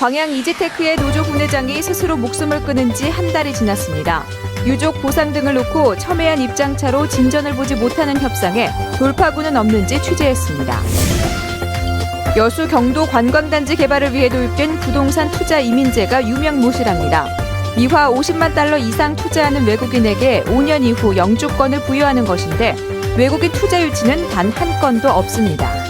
광양 이지테크의 노조 부회장이 스스로 목숨을 끊은 지 한 달이 지났습니다. 유족 보상 등을 놓고 첨예한 입장차로 진전을 보지 못하는 협상에 돌파구는 없는지 취재했습니다. 여수 경도 관광단지 개발을 위해 도입된 부동산 투자 이민제가 유명무실합니다. 미화 50만 달러 이상 투자하는 외국인에게 5년 이후 영주권을 부여하는 것인데 외국인 투자 유치는 단 한 건도 없습니다.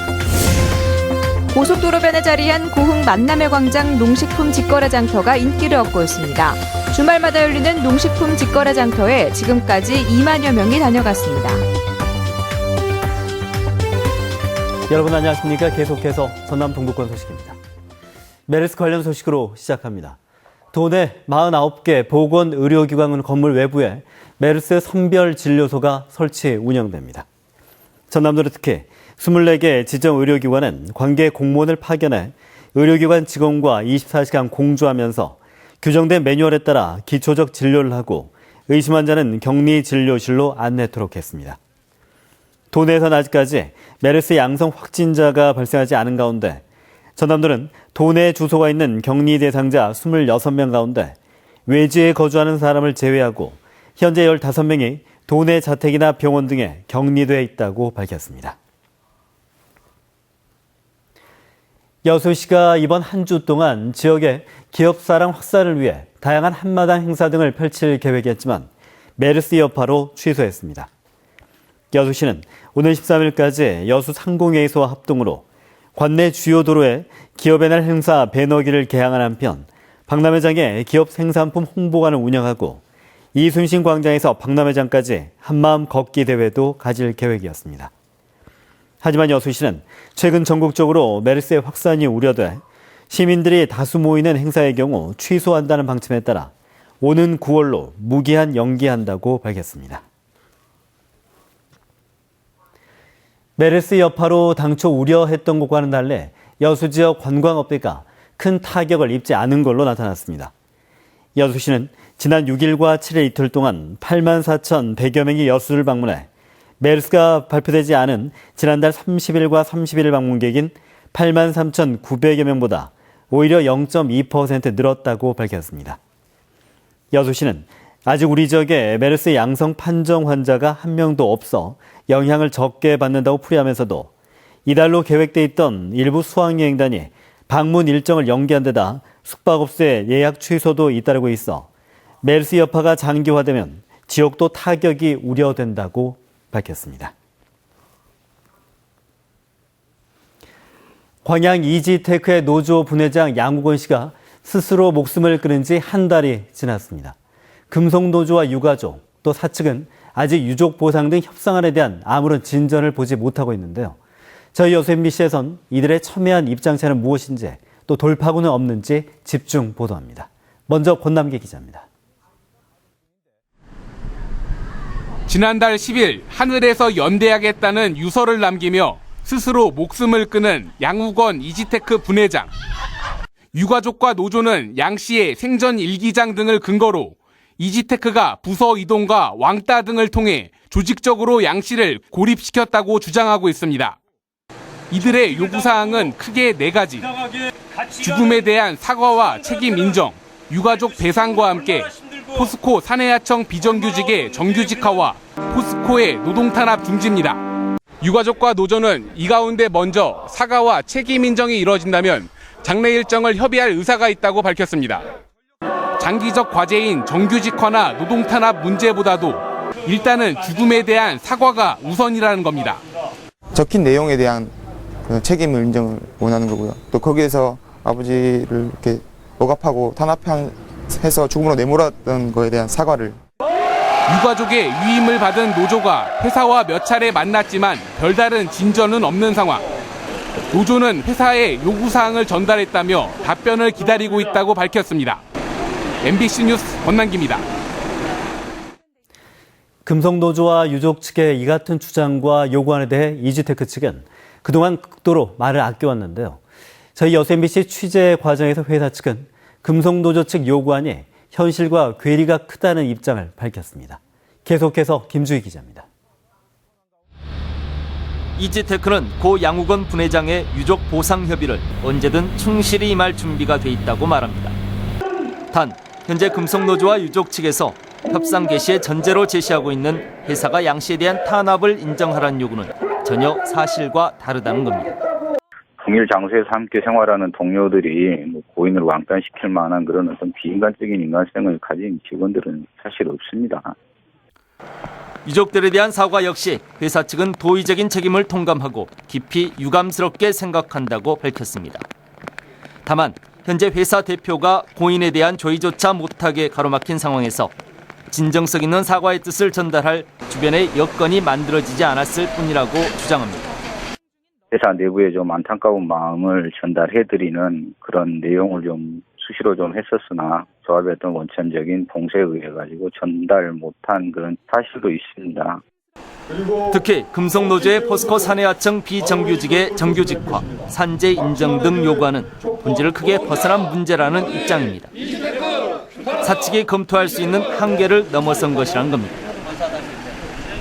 고속도로변에 자리한 고흥 만남의 광장 농식품 직거래 장터가 인기를 얻고 있습니다. 주말마다 열리는 농식품 직거래 장터에 지금까지 2만여 명이 다녀갔습니다. 여러분 안녕하십니까? 계속해서 전남 동부권 소식입니다. 메르스 관련 소식으로 시작합니다. 도내 49개 보건의료기관 건물 외부에 메르스 선별진료소가 설치 운영됩니다. 전남도는 특히 24개 지정의료기관은 관계 공무원을 파견해 의료기관 직원과 24시간 공조하면서 규정된 매뉴얼에 따라 기초적 진료를 하고 의심 환자는 격리진료실로 안내토록 했습니다. 도내에서는 아직까지 메르스 양성 확진자가 발생하지 않은 가운데 전남도는 도내 주소가 있는 격리 대상자 26명 가운데 외지에 거주하는 사람을 제외하고 현재 15명이 도내 자택이나 병원 등에 격리돼 있다고 밝혔습니다. 여수시가 이번 한 주 동안 지역의 기업사랑 확산을 위해 다양한 한마당 행사 등을 펼칠 계획이었지만 메르스 여파로 취소했습니다. 여수시는 오늘 13일까지 여수 상공회의소와 합동으로 관내 주요 도로에 기업의 날 행사 배너기를 개항한 한편 박람회장에 기업 생산품 홍보관을 운영하고 이순신 광장에서 박람회장까지 한마음 걷기 대회도 가질 계획이었습니다. 하지만 여수시는 최근 전국적으로 메르스의 확산이 우려돼 시민들이 다수 모이는 행사의 경우 취소한다는 방침에 따라 오는 9월로 무기한 연기한다고 밝혔습니다. 메르스 여파로 당초 우려했던 것과는 달리 여수 지역 관광업계가 큰 타격을 입지 않은 걸로 나타났습니다. 여수시는 지난 6일과 7일 이틀 동안 84,100여 명이 여수를 방문해 메르스가 발표되지 않은 지난달 30일과 31일 방문객인 83,900여 명보다 오히려 0.2% 늘었다고 밝혔습니다. 여수시는 아직 우리 지역에 메르스 양성 판정 환자가 한 명도 없어 영향을 적게 받는다고 풀이하면서도 이달로 계획돼 있던 일부 수학여행단이 방문 일정을 연기한 데다 숙박업소의 예약 취소도 잇따르고 있어 메르스 여파가 장기화되면 지역도 타격이 우려된다고 밝혔습니다. 광양 이지테크의 노조 부회장 양우건 씨가 스스로 목숨을 끊은 지 한 달이 지났습니다. 금속노조와 유가족, 또 사측은 아직 유족 보상 등 협상안에 대한 아무런 진전을 보지 못하고 있는데요. 저희 여수 MBC에선 이들의 첨예한 입장차는 무엇인지 또 돌파구는 없는지 집중 보도합니다. 먼저 권남기 기자입니다. 지난달 10일 하늘에서 연대하겠다는 유서를 남기며 스스로 목숨을 끊은 양우건 이지테크 부회장. 유가족과 노조는 양 씨의 생전 일기장 등을 근거로 이지테크가 부서 이동과 왕따 등을 통해 조직적으로 양 씨를 고립시켰다고 주장하고 있습니다. 이들의 요구사항은 크게 4가지. 죽음에 대한 사과와 책임 인정, 유가족 배상과 함께 포스코 사내하청 비정규직의 정규직화와 포스코의 노동탄압 중지입니다. 유가족과 노조는 이 가운데 먼저 사과와 책임 인정이 이뤄진다면 장래 일정을 협의할 의사가 있다고 밝혔습니다. 장기적 과제인 정규직화나 노동탄압 문제보다도 일단은 죽음에 대한 사과가 우선이라는 겁니다. 적힌 내용에 대한 책임을 인정을 원하는 거고요. 또 거기에서 아버지를 이렇게 억압하고 탄압해서 죽음으로 내몰았던 거에 대한 사과를. 유가족의 위임을 받은 노조가 회사와 몇 차례 만났지만 별다른 진전은 없는 상황. 노조는 회사에 요구사항을 전달했다며 답변을 기다리고 있다고 밝혔습니다. MBC 뉴스 권남기입니다. 금속노조와 유족 측의 이 같은 주장과 요구안에 대해 이지테크 측은 그동안 극도로 말을 아껴왔는데요. 저희 여수 MBC 취재 과정에서 회사 측은 금속노조 측 요구안이 현실과 괴리가 크다는 입장을 밝혔습니다. 계속해서 김주희 기자입니다. 이지테크는 고 양욱원 분회장의 유족 보상 협의를 언제든 충실히 임할 준비가 돼 있다고 말합니다. 단, 현재 금속노조와 유족 측에서 협상 개시의 전제로 제시하고 있는 회사가 양 씨에 대한 탄압을 인정하라는 요구는 전혀 사실과 다르다는 겁니다. 동일 장소에서 함께 생활하는 동료들이 고인을 왕따시킬 만한 그런 어떤 비인간적인 인간성을 가진 직원들은 사실 없습니다. 유족들에 대한 사과 역시 회사 측은 도의적인 책임을 통감하고 깊이 유감스럽게 생각한다고 밝혔습니다. 다만 현재 회사 대표가 고인에 대한 조의조차 못하게 가로막힌 상황에서 진정성 있는 사과의 뜻을 전달할 주변의 여건이 만들어지지 않았을 뿐이라고 주장합니다. 회사 내부에 좀 안타까운 마음을 전달해드리는 그런 내용을 좀 수시로 좀 했었으나 조합의 어떤 원천적인 봉쇄에 의해 가지고 전달 못한 그런 사실도 있습니다. 특히 금속노조의 포스코 사내하청 비정규직의 정규직화, 산재 인정 등 요구하는 본질을 크게 벗어난 문제라는 입장입니다. 사측이 검토할 수 있는 한계를 넘어선 것이라는 겁니다.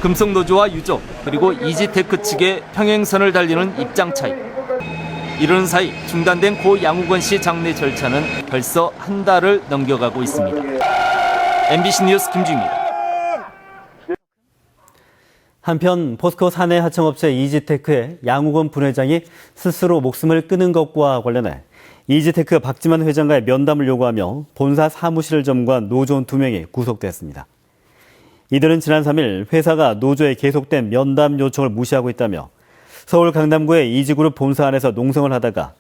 금속노조와 유족 그리고 이지테크 측의 평행선을 달리는 입장 차이. 이런 사이 중단된 고 양욱원 씨 장례 절차는 벌써 한 달을 넘겨가고 있습니다. MBC 뉴스 김주입니다. 한편 포스코 사내 하청업체 이지테크의 양욱원 분회장이 스스로 목숨을 끊은 것과 관련해 이지테크 박지만 회장과의 면담을 요구하며 본사 사무실을 점거한 노조원 2명이 구속됐습니다. 이들은 지난 3일 회사가 노조의 계속된 면담 요청을 무시하고 있다며 서울 강남구의 이지그룹 본사 안에서 농성을 하다가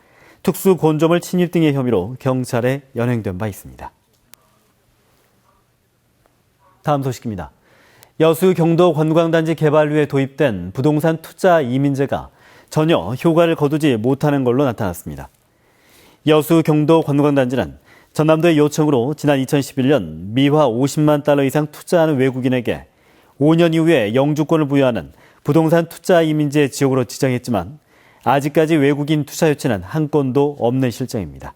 특수곤조물 침입 등의 혐의로 경찰에 연행된 바 있습니다. 다음 소식입니다. 여수 경도 관광단지 개발 후에 도입된 부동산 투자 이민제가 전혀 효과를 거두지 못하는 걸로 나타났습니다. 여수 경도 관광단지는 전남도의 요청으로 지난 2011년 미화 50만 달러 이상 투자하는 외국인에게 5년 이후에 영주권을 부여하는 부동산 투자 이민제 지역으로 지정했지만 아직까지 외국인 투자 유치는 한 건도 없는 실정입니다.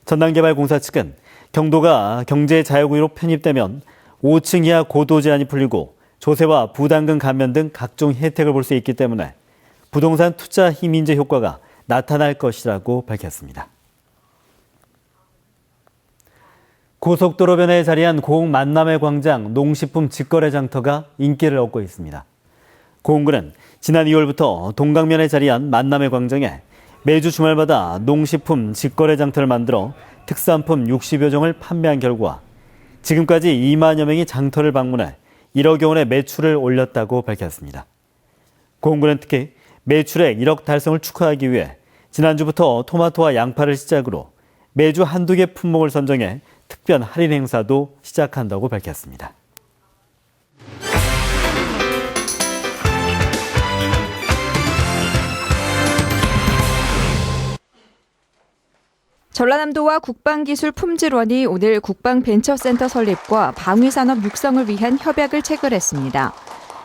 전남개발공사 측은 경도가 경제자유구역으로 편입되면 5층 이하 고도 제한이 풀리고 조세와 부담금 감면 등 각종 혜택을 볼 수 있기 때문에 부동산 투자 이민제 효과가 나타날 것이라고 밝혔습니다. 고속도로변에 자리한 고흥 만남의 광장 농식품 직거래 장터가 인기를 얻고 있습니다. 고흥구는 지난 2월부터 동강면에 자리한 만남의 광장에 매주 주말마다 농식품 직거래 장터를 만들어 특산품 60여 종을 판매한 결과 지금까지 2만여 명이 장터를 방문해 1억여 원의 매출을 올렸다고 밝혔습니다. 고흥구는 특히 매출액 1억 달성을 축하하기 위해 지난주부터 토마토와 양파를 시작으로 매주 한두 개 품목을 선정해 특별 할인 행사도 시작한다고 밝혔습니다. 전라남도와 국방기술품질원이 오늘 국방벤처센터 설립과 방위산업 육성을 위한 협약을 체결했습니다.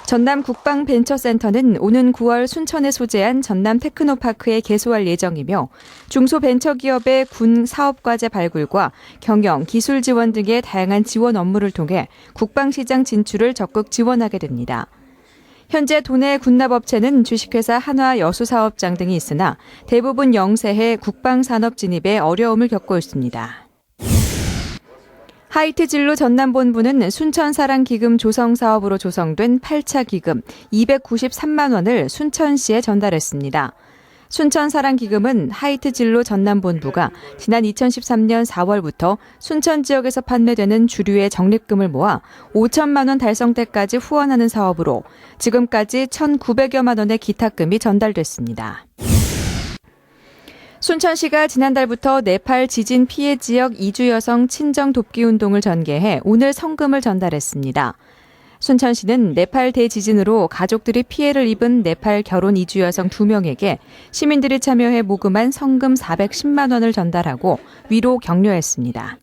전남국방벤처센터는 오는 9월 순천에 소재한 전남테크노파크에 개소할 예정이며 중소벤처기업의 군 사업과제 발굴과 경영, 기술 지원 등의 다양한 지원 업무를 통해 국방시장 진출을 적극 지원하게 됩니다. 현재 도내 군납업체는 주식회사 한화 여수사업장 등이 있으나 대부분 영세해 국방산업 진입에 어려움을 겪고 있습니다. 하이트진로 전남본부는 순천사랑기금 조성사업으로 조성된 8차 기금 293만 원을 순천시에 전달했습니다. 순천사랑기금은 하이트진로 전남본부가 지난 2013년 4월부터 순천 지역에서 판매되는 주류의 적립금을 모아 5천만 원 달성 때까지 후원하는 사업으로 지금까지 1,900여만 원의 기탁금이 전달됐습니다. 순천시가 지난달부터 네팔 지진 피해 지역 이주 여성 친정 돕기 운동을 전개해 오늘 성금을 전달했습니다. 순천시는 네팔 대지진으로 가족들이 피해를 입은 네팔 결혼 이주 여성 2명에게 시민들이 참여해 모금한 성금 410만 원을 전달하고 위로 격려했습니다.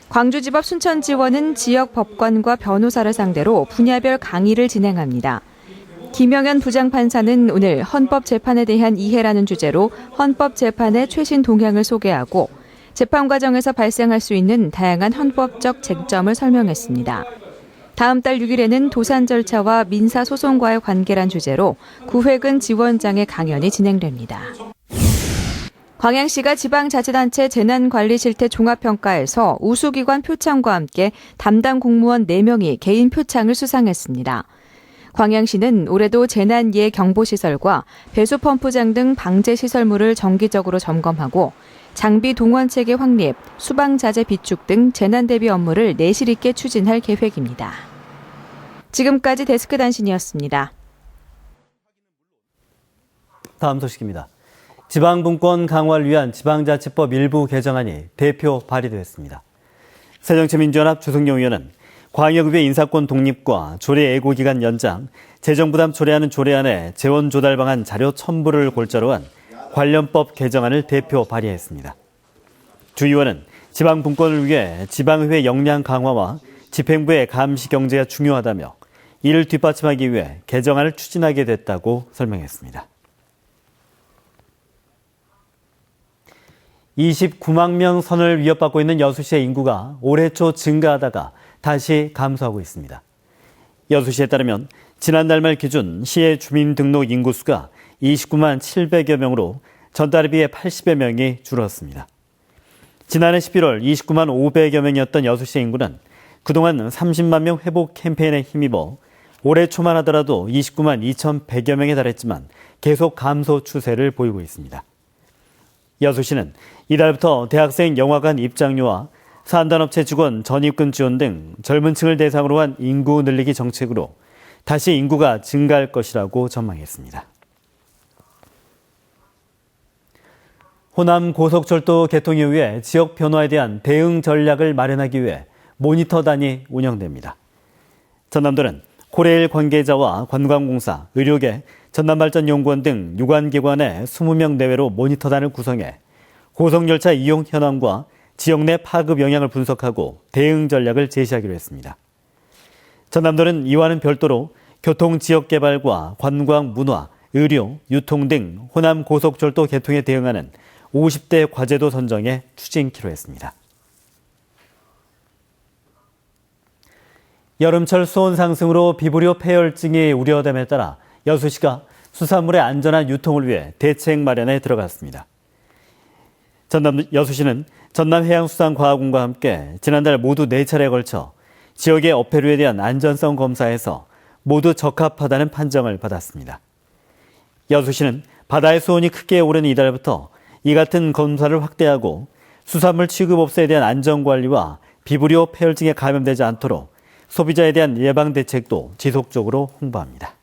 광주지법 순천지원은 지역 법관과 변호사를 상대로 분야별 강의를 진행합니다. 김영현 부장판사는 오늘 헌법재판에 대한 이해라는 주제로 헌법재판의 최신 동향을 소개하고 재판 과정에서 발생할 수 있는 다양한 헌법적 쟁점을 설명했습니다. 다음 달 6일에는 도산 절차와 민사 소송과의 관계란 주제로 구획은 지원장의 강연이 진행됩니다. 광양시가 지방자치단체 재난관리실태 종합평가에서 우수기관 표창과 함께 담당 공무원 4명이 개인 표창을 수상했습니다. 광양시는 올해도 재난예 경보시설과 배수펌프장 등 방제시설물을 정기적으로 점검하고 장비 동원체계 확립, 수방자재 비축 등 재난 대비 업무를 내실 있게 추진할 계획입니다. 지금까지 데스크 단신이었습니다. 다음 소식입니다. 지방분권 강화를 위한 지방자치법 일부 개정안이 대표 발의됐습니다. 새정치민주연합 주승용 의원은 광역의회 인사권 독립과 조례 예고기간 연장, 재정부담 초래하는 조례안에 재원 조달 방안 자료 첨부를 골자로 한 관련법 개정안을 대표 발의했습니다. 주 의원은 지방분권을 위해 지방의회 역량 강화와 집행부의 감시 경제가 중요하다며 이를 뒷받침하기 위해 개정안을 추진하게 됐다고 설명했습니다. 29만 명 선을 위협받고 있는 여수시의 인구가 올해 초 증가하다가 다시 감소하고 있습니다. 여수시에 따르면 지난달 말 기준 시의 주민등록 인구수가 29만 700여 명으로 전달에 비해 80여 명이 줄었습니다. 지난해 11월 29만 500여 명이었던 여수시의 인구는 그동안 30만 명 회복 캠페인에 힘입어 올해 초만 하더라도 29만 2,100여 명에 달했지만 계속 감소 추세를 보이고 있습니다. 여수시는 이달부터 대학생 영화관 입장료와 산단업체 직원 전입금 지원 등 젊은 층을 대상으로 한 인구 늘리기 정책으로 다시 인구가 증가할 것이라고 전망했습니다. 호남 고속철도 개통 이후에 지역 변화에 대한 대응 전략을 마련하기 위해 모니터단이 운영됩니다. 전남도는 코레일 관계자와 관광공사, 의료계, 전남발전연구원 등 유관기관의 20명 내외로 모니터단을 구성해 고속열차 이용 현황과 지역 내 파급 영향을 분석하고 대응 전략을 제시하기로 했습니다. 전남도는 이와는 별도로 교통 지역 개발과 관광, 문화, 의료, 유통 등 호남 고속철도 개통에 대응하는 50대 과제도 선정해 추진키로 했습니다. 여름철 수온 상승으로 비브리오 폐혈증이 우려됨에 따라 여수시가 수산물의 안전한 유통을 위해 대책 마련에 들어갔습니다. 여수시는 전남해양수산과학원과 함께 지난달 모두 4차례에 걸쳐 지역의 어패류에 대한 안전성 검사에서 모두 적합하다는 판정을 받았습니다. 여수시는 바다의 수온이 크게 오르는 이달부터 이 같은 검사를 확대하고 수산물 취급업소에 대한 안전관리와 비브리오 폐혈증에 감염되지 않도록 소비자에 대한 예방 대책도 지속적으로 홍보합니다.